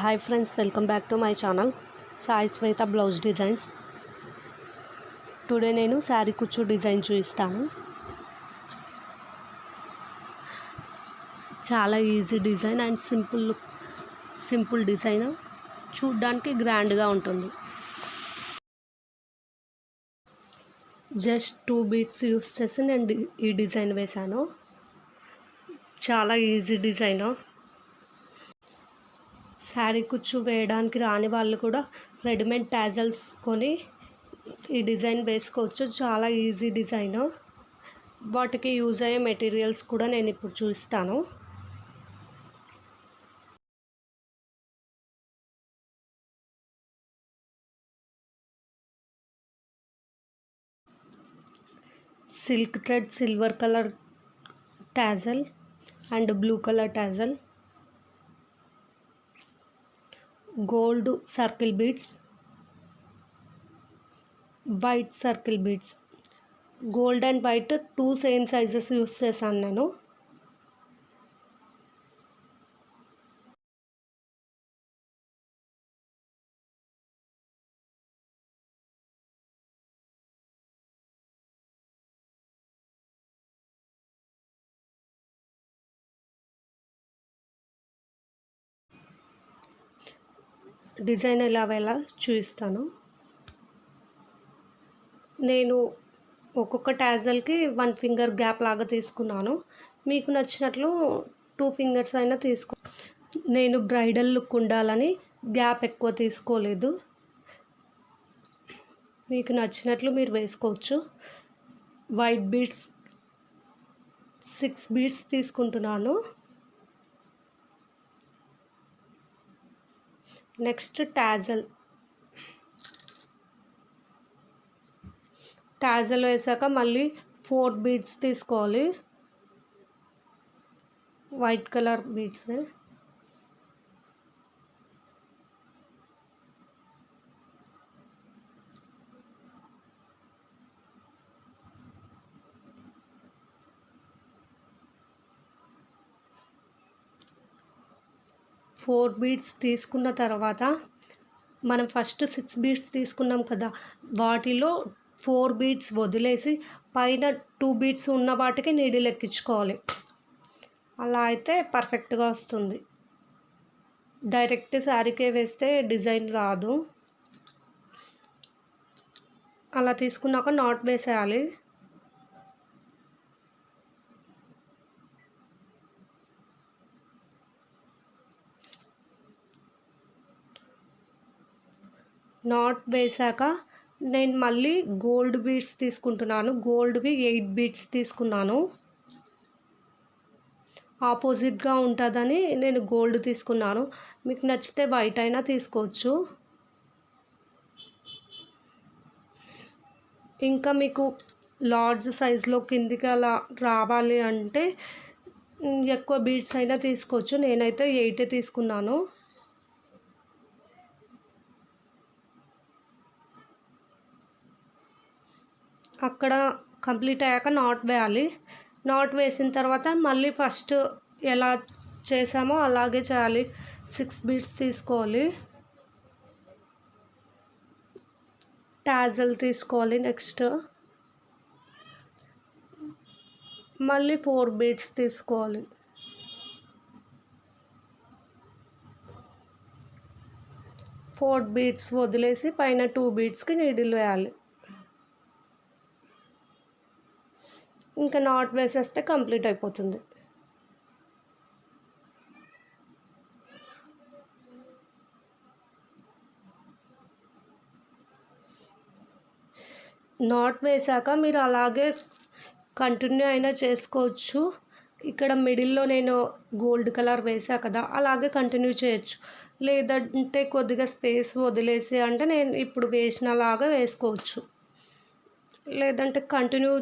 Hi friends, welcome back to my channel Sai Sweta Blouse Designs. Today నేను శారీ కుచ్చు design చూపిస్తాను. చాలా easy design and simple design, చూడడానికి గ్రాండ్గా ఉంటుంది. జస్ట్ 2 బీట్స్ యూస్ చేసి నేను ఈ డిజైన్ వేశాను. చాలా ఈజీ డిజైన్. శారీ కుచ్చు వేయడానికి రాని వాళ్ళు కూడా రెడీమేడ్ టాజల్స్ కొని ఈ డిజైన్ వేసుకోవచ్చు. చాలా ఈజీ డిజైన్. వాటికి యూజ్ అయ్యే మెటీరియల్స్ కూడా నేను ఇప్పుడు చూపిస్తాను. Silk thread silver colour tassel and blue colour tassel, gold circle beads, white circle beads. Gold and white 2 same sizes use చేశాను నేను. డిజైన్ ఎలా వేయాలో చూపిస్తాను. నేను ఒక్కొక్క టాజల్కి 1 ఫింగర్ గ్యాప్ లాగా తీసుకున్నాను. మీకు నచ్చినట్లు 2 ఫింగర్స్ అయినా తీసుకో. నేను బ్రైడల్ లుక్ ఉండాలని గ్యాప్ ఎక్కువ తీసుకోలేదు. మీకు నచ్చినట్లు మీరు వేసుకోవచ్చు. వైట్ బీడ్స్ 6 బీడ్స్ తీసుకుంటున్నాను. నెక్స్ట్ టాజల్ వేసాక మళ్ళీ 4 బీడ్స్ తీసుకోవాలి, white colour beads. Four beads తీసుకున్న తర్వాత మనం ఫస్ట్ 6 బీడ్స్ తీసుకున్నాం కదా, వాటిలో 4 బీడ్స్ వదిలేసి పైన 2 బీడ్స్ ఉన్న వాటికి నీడిల్ ఎక్కించుకోవాలి. అలా అయితే పర్ఫెక్ట్గా వస్తుంది. డైరెక్ట్ శారీకే వేస్తే డిజైన్ రాదు. అలా తీసుకున్నాక నాట్ వేసేయాలి. నాట్ వేసాక నేను మళ్ళీ గోల్డ్ బీడ్స్ తీసుకుంటున్నాను. గోల్డ్వి 8 బీడ్స్ తీసుకున్నాను. ఆపోజిట్గా ఉంటుందని నేను గోల్డ్ తీసుకున్నాను. మీకు నచ్చితే వైట్ అయినా తీసుకోవచ్చు. ఇంకా మీకు లార్జ్ సైజులో కిందికి అలా రావాలి అంటే ఎక్కువ బీడ్స్ అయినా తీసుకోవచ్చు. నేనైతే 8 తీసుకున్నాను. అక్కడ కంప్లీట్ అయ్యాక నాట్ వేయాలి. నాట్ వేసిన తర్వాత మళ్ళీ ఫస్ట్ ఎలా చేసామో అలాగే చేయాలి. 6 బీడ్స్ తీసుకోవాలి. టాజల్ తీసుకోవాలి. నెక్స్ట్ మళ్ళీ 4 బీడ్స్ తీసుకోవాలి. 4 బీడ్స్ వదిలేసి పైన 2 బీడ్స్కి నీడిల్ వేయాలి. ఇంకా నాట్ వేసేస్తే కంప్లీట్ అయిపోతుంది. నాట్ వేసాక మీరు అలాగే కంటిన్యూ అయినా చేసుకోవచ్చు. ఇక్కడ మిడిల్లో నేను గోల్డ్ కలర్ వేసా కదా, అలాగే కంటిన్యూ చేయొచ్చు. లేదంటే కొద్దిగా స్పేస్ వదిలేసి అంటే నేను ఇప్పుడు వేసినలాగా వేసుకోవచ్చు. లేదంటే కంటిన్యూ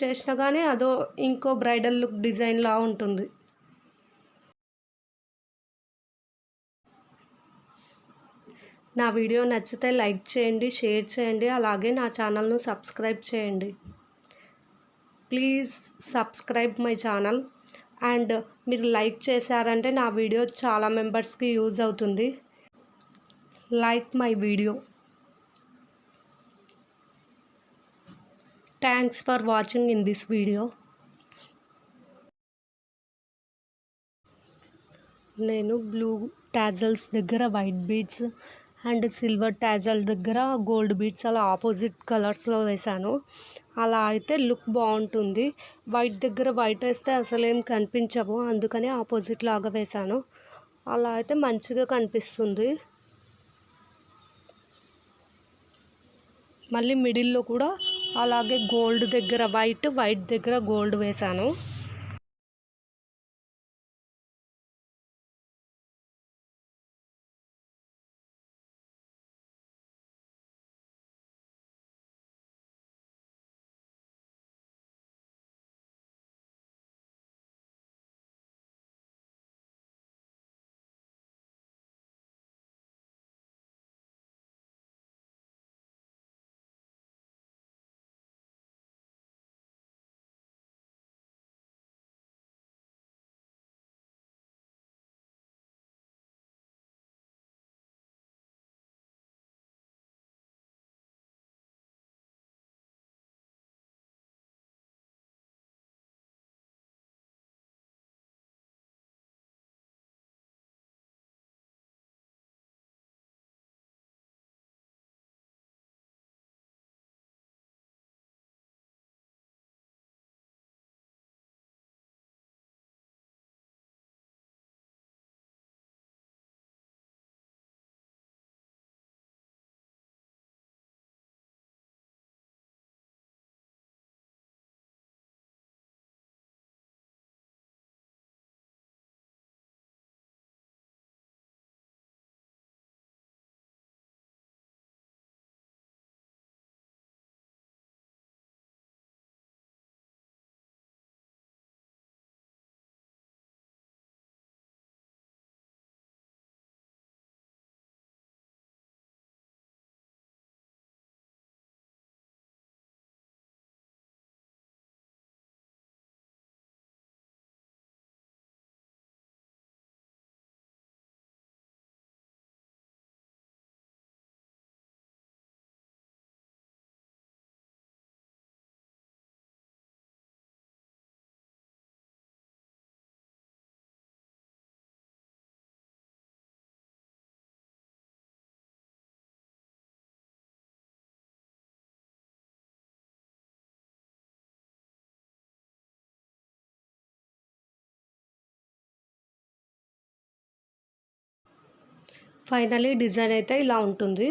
చేసినా కానీ అదో ఇంకో బ్రైడల్ లుక్ డిజైన్లా ఉంటుంది. నా వీడియో నచ్చితే లైక్ చేయండి, షేర్ చేయండి, అలాగే నా ఛానల్ను సబ్స్క్రైబ్ చేయండి. Please subscribe my channel and మీరు లైక్ చేశారంటే నా వీడియో చాలా మెంబర్స్కి యూజ్ అవుతుంది. Like my video. Thanks for watching in this video. నేను బ్లూ టాజల్స్ దగ్గర white beads and silver tassel దగ్గర గోల్డ్ బీడ్స్ అలా ఆపోజిట్ కలర్స్లో వేశాను. అలా అయితే లుక్ బాగుంటుంది. వైట్ దగ్గర వైట్ వేస్తే అసలు ఏం కనిపించవు, అందుకని ఆపోజిట్ లాగా వేశాను. అలా అయితే మంచిగా కనిపిస్తుంది. మళ్ళీ మిడిల్లో కూడా అలాగే గోల్డ్ దగ్గర వైట్, వైట్ దగ్గర గోల్డ్ వేశాను. ఫైనలీ డిజైన్ అయితే ఇలా ఉంటుంది.